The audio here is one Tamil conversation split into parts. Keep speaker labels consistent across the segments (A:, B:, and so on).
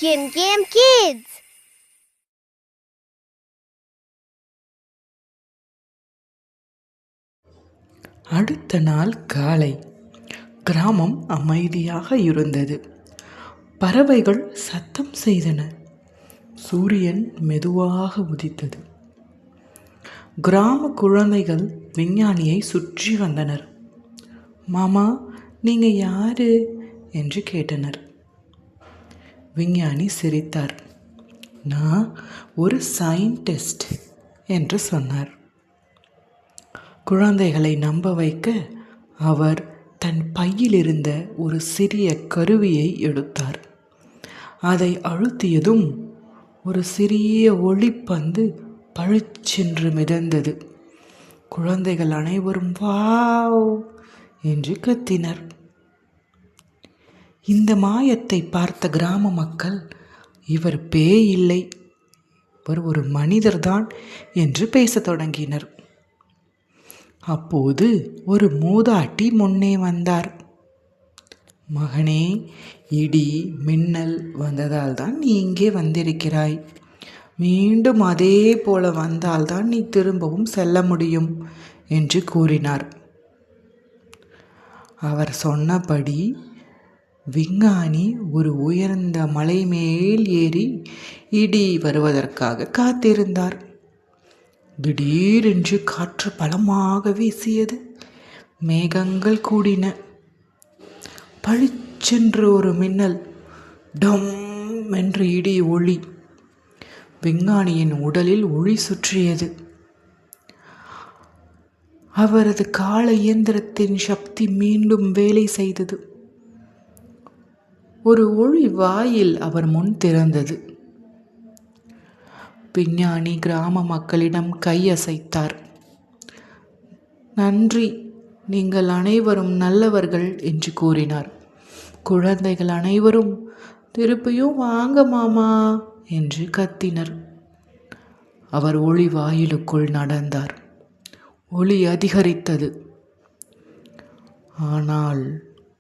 A: Gym Gam Kids.
B: அடுத்த நாள் காலை கிராமம் அமைதியாக இருந்தது. பறவைகள் சத்தம் செய்தன. சூரியன் மெதுவாக உதித்தது. கிராம குழந்தைகள் விஞ்ஞானியை சுற்றி வந்தனர். மாமா, நீங்க யாரு என்று கேட்டனர். விஞ்ஞானி சிரித்தார். நான் ஒரு சயின்டிஸ்ட் என்று சொன்னார். குழந்தைகளை நம்ப வைக்க அவர் தன் பையில் இருந்த ஒரு சிறிய கருவியை எடுத்தார். அதை அழுத்தியதும் ஒரு சிறிய ஒளிப்பந்து பளிச்சென்று மிதந்தது. குழந்தைகள் அனைவரும் வாவ் என்று கத்தினர். இந்த மாயத்தை பார்த்த கிராம மக்கள், இவர் பேய் இல்லை, இவர் ஒரு மனிதர்தான் என்று பேசத் தொடங்கினர். அப்போது ஒரு மூதாட்டி முன்னே வந்தார். மகனே, இடி மின்னல் வந்ததால் தான் நீ இங்கே வந்திருக்கிறாய். மீண்டும் அதே போல வந்தால்தான் நீ திரும்பவும் செல்ல முடியும் என்று கூறினார். அவர் சொன்னபடி விஞ்ஞானி ஒரு உயர்ந்த மலை மேல் ஏறி இடி வருவதற்காக காத்திருந்தார். திடீரென்று காற்று பலமாக வீசியது. மேகங்கள் கூடின. பளிச்சென்று ஒரு மின்னல், டம் என்று இடி ஒளி. விஞ்ஞானியின் உடலில் ஒளி சுற்றியது. அவரது கால இயந்திரத்தின் சக்தி மீண்டும் வேலை செய்தது. ஒரு ஒளி வாயில் அவர் முன் திறந்தது. விஞ்ஞானி கிராம மக்களிடம் கையசைத்தார். நன்றி, நீங்கள் அனைவரும் நல்லவர்கள் என்று கூறினார். குழந்தைகள் அனைவரும் திருப்பியும் வாங்க மாமா என்று கத்தினர். அவர் ஒளி வாயிலுக்குள் நடந்தார். ஒளி அதிகரித்தது. ஆனால்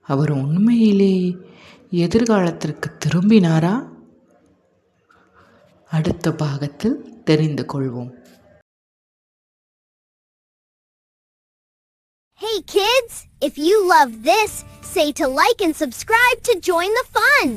B: அவர் உண்மையிலே எதிர்காலத்திற்கு திரும்பினாரா? அடுத்த பாகத்தில் தெரிந்து கொள்வோம்.
A: Hey kids, if you love this, say to like and subscribe to join the fun.